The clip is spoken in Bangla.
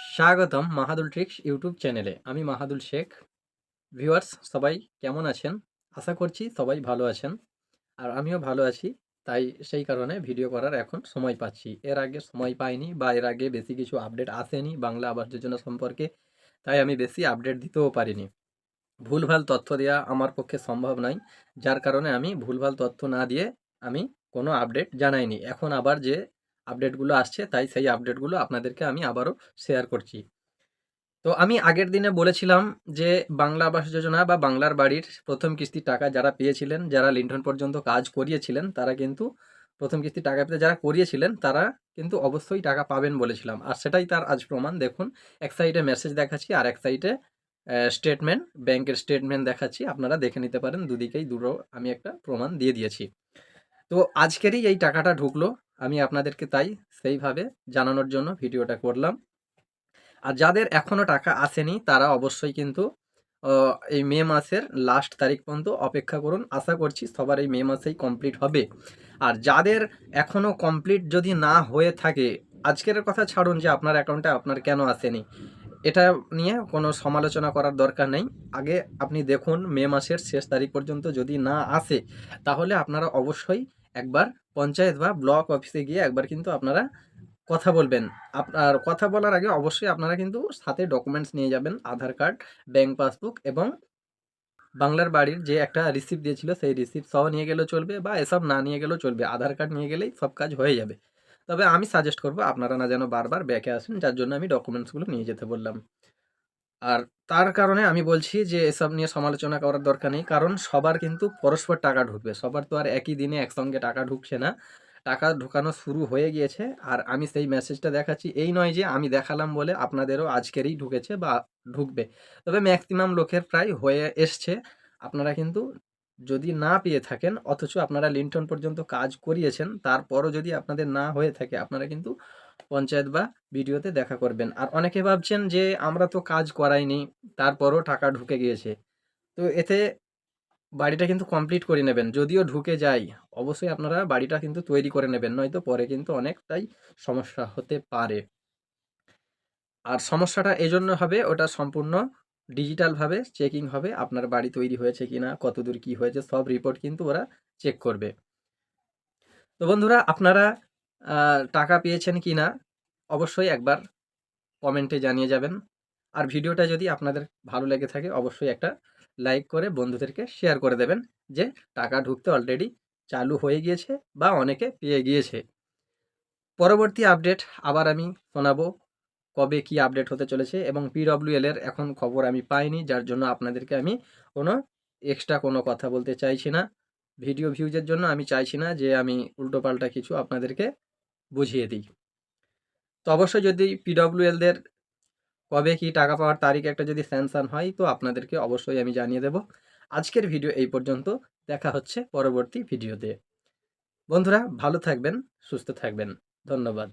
স্বাগতম মাহাদুল ট্রিক্স ইউটিউব চ্যানেলে। আমি মাহাদুল শেখ। ভিউয়ার্স সবাই কেমন আছেন? আশা করছি সবাই ভালো আছেন। আর আমিও ভালো আছি। তাই সেই কারণে ভিডিও করার এখন সময় পাচ্ছি। এর আগে সময় পাইনি বা এর আগে বেশি কিছু আপডেট আসেনি বাংলা আবাস যোজনা সম্পর্কে। তাই আমি বেশি আপডেট দিতেও পারিনি। ভুলভাল তথ্য দেওয়া আমার পক্ষে সম্ভব নয়। যার কারণে আমি ভুলভাল তথ্য না দিয়ে আমি কোনো আপডেট জানাইনি। এখন আবার যে আপডেটগুলো আসছে তাই সেই আপডেটগুলো আপনাদেরকে আমি আবারও শেয়ার করছি। তো আমি আগের দিনে বলেছিলাম যে বাংলা আবাস যোজনা বা বাংলার বাড়ির প্রথম কিস্তির টাকা যারা পেয়েছিলেন, যারা লিন্টন পর্যন্ত কাজ করিয়েছিলেন, তারা কিন্তু প্রথম কিস্তির টাকা পেতে যারা করিয়েছিলেন তারা কিন্তু অবশ্যই টাকা পাবেন বলেছিলাম। আর সেটাই তার আজ প্রমাণ। দেখুন, এক সাইডে মেসেজ দেখাচ্ছি আর এক সাইডে স্টেটমেন্ট, ব্যাংকের স্টেটমেন্ট দেখাচ্ছি। আপনারা দেখে নিতে পারেন, দুদিকেই দুটো আমি একটা প্রমাণ দিয়ে দিয়েছি। তো আজকেরই এই টাকাটা ঢুকলো। আমি আপনাদেরকে তাই সেইভাবে জানানোর জন্য ভিডিওটা করলাম। আর যাদের এখনও টাকা আসেনি তারা অবশ্যই কিন্তু এই মে মাসের লাস্ট তারিখ পর্যন্ত অপেক্ষা করুন। আশা করছি সবার এই মে মাসেই কমপ্লিট হবে। আর যাদের এখনও কমপ্লিট যদি না হয়ে থাকে, আজকের কথা ছাড়ুন যে আপনার অ্যাকাউন্টে আপনার কেন আসেনি, এটা নিয়ে কোনো সমালোচনা করার দরকার নেই। আগে আপনি দেখুন মে মাসের শেষ তারিখ পর্যন্ত যদি না আসে, তাহলে আপনারা অবশ্যই একবার পঞ্চায়েত বা ব্লক অফিসে গিয়ে একবার কিন্তু আপনারা কথা বলবেন। আপনার কথা বলার আগে অবশ্যই আপনারা কিন্তু সাথে ডকুমেন্টস নিয়ে যাবেন। আধার কার্ড, ব্যাংক পাসবুক এবং বাংলার বাড়ির যে একটা রিসিপ্ট দিয়েছিল সেই রিসিপ্ট সহ নিয়ে গেলেও চলবে বা এসব না নিয়ে গেলেও চলবে। আধার কার্ড নিয়ে গেলেই সব কাজ হয়ে যাবে। তবে আমি সাজেস্ট করব আপনারা না যেন বারবার ব্যাকে আসেন, যার জন্য আমি ডকুমেন্টসগুলো নিয়ে যেতে বললাম। আর তার কারণে আমি বলছি যে এসব নিয়ে সমালোচনা করার দরকার নেই। কারণ সবার কিন্তু পরস্পর টাকা ঢুকবে। সবার তো আর একই দিনে একসঙ্গে টাকা ঢুকছে না। টাকা ঢোকানো শুরু হয়ে গিয়েছে। আর আমি সেই মেসেজটা দেখাচ্ছি। এই নয় যে আমি দেখালাম বলে আপনাদেরও আজকেরই ঢুকেছে বা ঢুকবে। তবে ম্যাক্সিমাম লোকের প্রায় হয়ে এসছে। আপনারা কিন্তু যদি না পেয়ে থাকেন, অথচ আপনারা লিন্টন পর্যন্ত কাজ করিয়েছেন, তারপরও যদি আপনাদের না হয়ে থাকে, আপনারা কিন্তু পঞ্চায়েত বা বিডিওতে দেখা করবেন। আর অনেকে ভাবছেন যে আমরা তো কাজ করাইনি, তারপরও টাকা ঢুকে গিয়েছে। তো এতে বাড়িটা কিন্তু কমপ্লিট করে নেবেন। যদিও ঢুকে যায়, অবশ্যই আপনারা বাড়িটা কিন্তু তৈরি করে নেবেন, নয়তো পরে কিন্তু অনেকটাই সমস্যা হতে পারে। আর সমস্যাটা এজন্য হবে, ওটা সম্পূর্ণ ডিজিটালভাবে চেকিং হবে। আপনার বাড়ি তৈরি হয়েছে কিনা, কতদূর কি হয়েছে, সব রিপোর্ট কিন্তু ওরা চেক করবে। তো বন্ধুরা, আপনারা টাকা পেয়েছেন কিনা অবশ্যই একবার কমেন্টে জানিয়ে যাবেন। আর ভিডিওটা যদি আপনাদের ভালো লেগে থাকে অবশ্যই একটা লাইক করে বন্ধুদেরকে শেয়ার করে দেবেন যে টাকা ঢুকতে অলরেডি চালু হয়ে গিয়েছে বা অনেকে পেয়ে গিয়েছে। পরবর্তী আপডেট আবার আমি শোনাবো কবে কি আপডেট হতে চলেছে, এবং পিডব্লিউএল এর এখন খবর আমি পাইনি, যার জন্য আপনাদেরকে আমি কোনো এক্সট্রা কোনো কথা বলতে চাইছি না। ভিডিও ভিউজের জন্য আমি চাইছি না যে আমি উল্টোপাল্টা কিছু আপনাদেরকে বুঝিয়ে দিই। তো অবশ্যই যদি পিডব্লিউএলদের কবে কি টাকা পাওয়ার তারিখ একটা যদি স্যাংশন হয়, তো আপনাদেরকে অবশ্যই আমি জানিয়ে দেব। আজকের ভিডিও এই পর্যন্ত। দেখা হচ্ছে পরবর্তী ভিডিওতে। বন্ধুরা ভালো থাকবেন, সুস্থ থাকবেন। ধন্যবাদ।